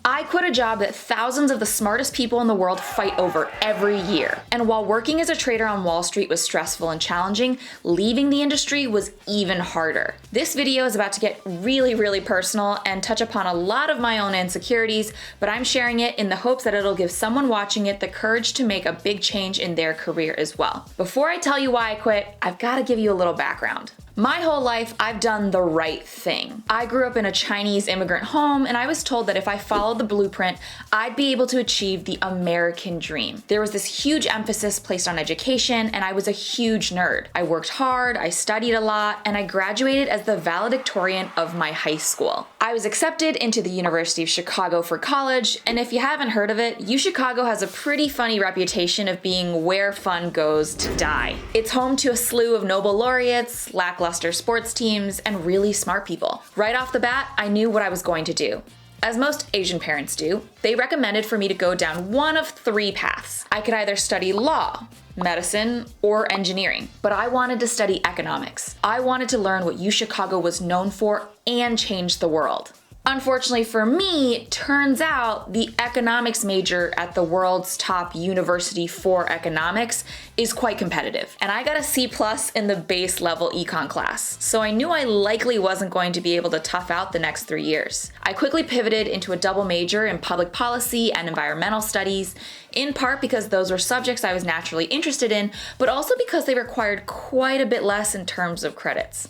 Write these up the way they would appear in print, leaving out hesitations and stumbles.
I quit a job that thousands of the smartest people in the world fight over every year. And while working as a trader on Wall Street was stressful and challenging, leaving the industry was even harder. This video is about to get really personal and touch upon a lot of my own insecurities, but I'm sharing it in the hopes that it'll give someone watching it the courage to make a big change in their career as well. Before I tell you why I quit, I've got to give you a little background. My whole life, I've done the right thing. I grew up in a Chinese immigrant home, and I was told that if I followed the blueprint, I'd be able to achieve the American dream. There was this huge emphasis placed on education, and I was a huge nerd. I worked hard, I studied a lot, and I graduated as the valedictorian of my high school. I was accepted into the University of Chicago for college, and if you haven't heard of it, UChicago has a pretty funny reputation of being where fun goes to die. It's home to a slew of Nobel laureates, lackluster sports teams, and really smart people. Right off the bat, I knew what I was going to do. As most Asian parents do, they recommended for me to go down one of three paths. I could either study law, medicine, or engineering, but I wanted to study economics. I wanted to learn what UChicago was known for and change the world. Unfortunately for me, it turns out the economics major at the world's top university for economics is quite competitive. And I got a C+ in the base level econ class, so I knew I likely wasn't going to be able to tough out the next 3 years. I quickly pivoted into a double major in public policy and environmental studies, in part because those were subjects I was naturally interested in, but also because they required quite a bit less in terms of credits.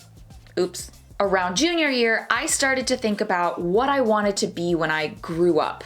Oops. Around junior year, I started to think about what I wanted to be when I grew up,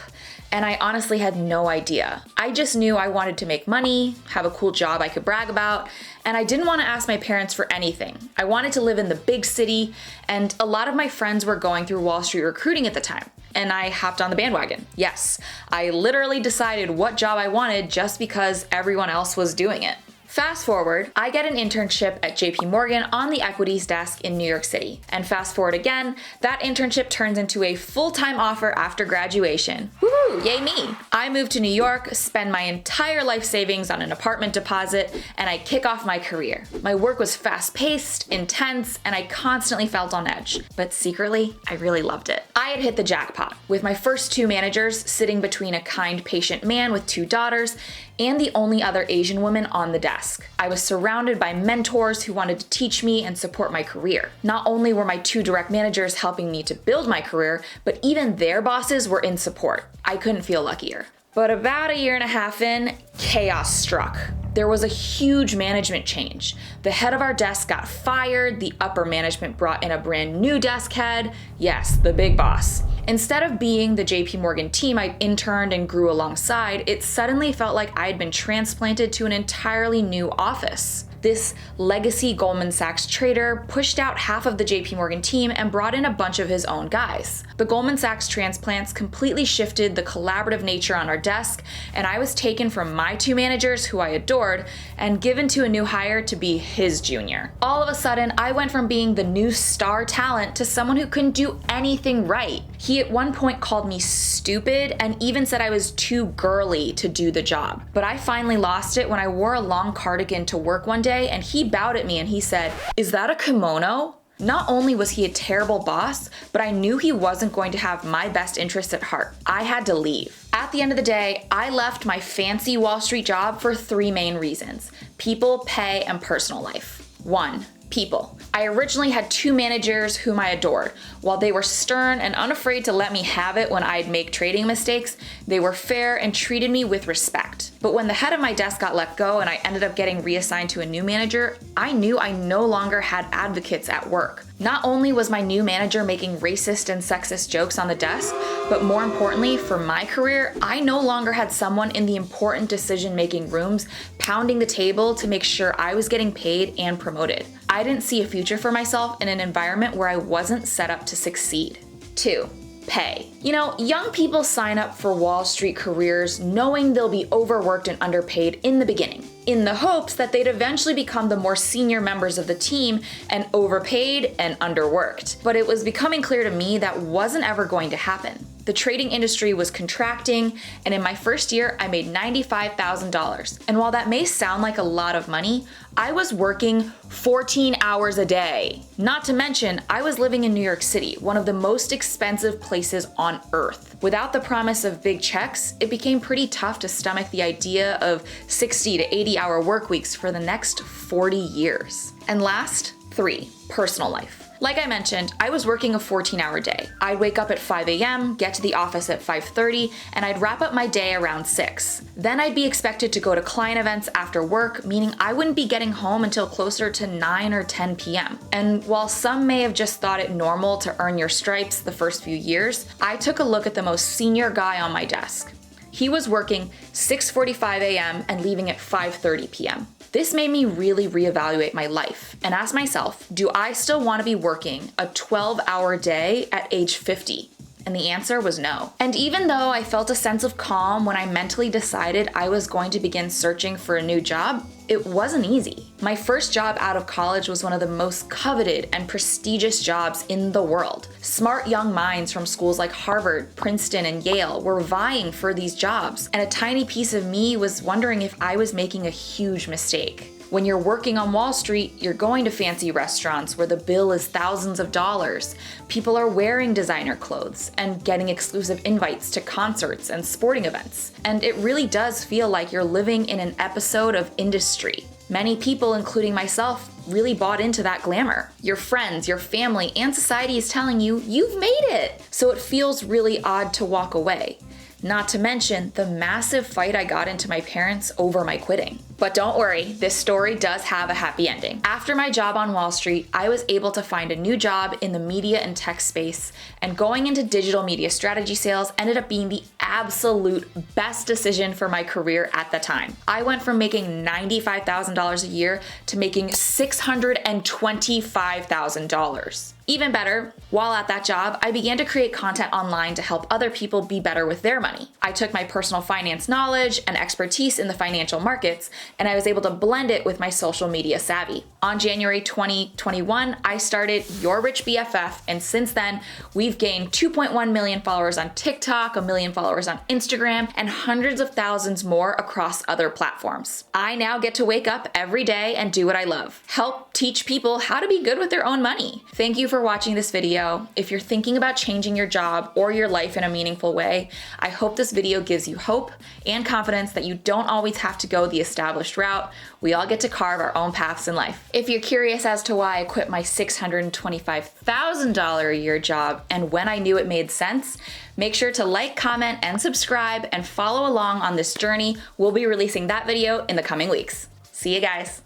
and I honestly had no idea. I just knew I wanted to make money, have a cool job I could brag about, and I didn't want to ask my parents for anything. I wanted to live in the big city, and a lot of my friends were going through Wall Street recruiting at the time, and I hopped on the bandwagon. Yes, I literally decided what job I wanted just because everyone else was doing it. Fast forward, I get an internship at JP Morgan on the equities desk in New York City. And fast forward again, that internship turns into a full-time offer after graduation. Woohoo, yay me! I move to New York, spend my entire life savings on an apartment deposit, and I kick off my career. My work was fast-paced, intense, and I constantly felt on edge. But secretly, I really loved it. I had hit the jackpot, with my first 2 managers sitting between a kind, patient man with 2 daughters and the only other Asian woman on the desk. I was surrounded by mentors who wanted to teach me and support my career. Not only were my 2 direct managers helping me to build my career, but even their bosses were in support. I couldn't feel luckier. But about a year and a half in, chaos struck. There was a huge management change. The head of our desk got fired, the upper management brought in a brand new desk head, yes, the big boss. Instead of being the JP Morgan team I interned and grew alongside, it suddenly felt like I had been transplanted to an entirely new office. This legacy Goldman Sachs trader pushed out half of the JP Morgan team and brought in a bunch of his own guys. The Goldman Sachs transplants completely shifted the collaborative nature on our desk, and I was taken from my 2 managers, who I adored, and given to a new hire to be his junior. All of a sudden, I went from being the new star talent to someone who couldn't do anything right. He at one point called me stupid and even said I was too girly to do the job. But I finally lost it when I wore a long cardigan to work one day, and he bowed at me and he said, "Is that a kimono?" Not only was he a terrible boss, but I knew he wasn't going to have my best interests at heart. I had to leave. At the end of the day, I left my fancy Wall Street job for 3 main reasons: people, pay, and personal life. 1. People. I originally had 2 managers whom I adored. While they were stern and unafraid to let me have it when I'd make trading mistakes, they were fair and treated me with respect. But when the head of my desk got let go and I ended up getting reassigned to a new manager, I knew I no longer had advocates at work. Not only was my new manager making racist and sexist jokes on the desk, but more importantly, for my career, I no longer had someone in the important decision-making rooms pounding the table to make sure I was getting paid and promoted. I didn't see a future for myself in an environment where I wasn't set up to succeed. 2. Pay. You know, young people sign up for Wall Street careers knowing they'll be overworked and underpaid in the beginning, in the hopes that they'd eventually become the more senior members of the team and overpaid and underworked. But it was becoming clear to me that wasn't ever going to happen. The trading industry was contracting, and in my first year, I made $95,000. And while that may sound like a lot of money, I was working 14 hours a day. Not to mention, I was living in New York City, one of the most expensive places on earth. Without the promise of big checks, it became pretty tough to stomach the idea of 60 to 80-hour work weeks for the next 40 years. And last, 3, personal life. Like I mentioned, I was working a 14-hour day. I'd wake up at 5 a.m., get to the office at 5:30, and I'd wrap up my day around 6. Then I'd be expected to go to client events after work, meaning I wouldn't be getting home until closer to 9 or 10 p.m. And while some may have just thought it normal to earn your stripes the first few years, I took a look at the most senior guy on my desk. He was working 6:45 a.m. and leaving at 5:30 p.m. This made me really reevaluate my life and ask myself, do I still want to be working a 12-hour day at age 50? And the answer was no. And even though I felt a sense of calm when I mentally decided I was going to begin searching for a new job, it wasn't easy. My first job out of college was one of the most coveted and prestigious jobs in the world. Smart young minds from schools like Harvard, Princeton, and Yale were vying for these jobs, and a tiny piece of me was wondering if I was making a huge mistake. When you're working on Wall Street, you're going to fancy restaurants where the bill is thousands of dollars. People are wearing designer clothes and getting exclusive invites to concerts and sporting events. And it really does feel like you're living in an episode of Industry. Many people, including myself, really bought into that glamour. Your friends, your family, and society is telling you, you've made it. So it feels really odd to walk away. Not to mention the massive fight I got into my parents over my quitting. But don't worry, this story does have a happy ending. After my job on Wall Street, I was able to find a new job in the media and tech space, and going into digital media strategy sales ended up being the absolute best decision for my career at the time. I went from making $95,000 a year to making $625,000. Even better, while at that job, I began to create content online to help other people be better with their money. I took my personal finance knowledge and expertise in the financial markets, and I was able to blend it with my social media savvy. On January 2021, I started Your Rich BFF, and since then, we've gained 2.1 million followers on TikTok, 1 million followers on Instagram, and hundreds of thousands more across other platforms. I now get to wake up every day and do what I love: help teach people how to be good with their own money. Thank you for watching this video. If you're thinking about changing your job or your life in a meaningful way, I hope this video gives you hope and confidence that you don't always have to go the established route. We all get to carve our own paths in life. If you're curious as to why I quit my $625,000 a year job and when I knew it made sense, make sure to like, comment, and subscribe and follow along on this journey. We'll be releasing that video in the coming weeks. See you guys.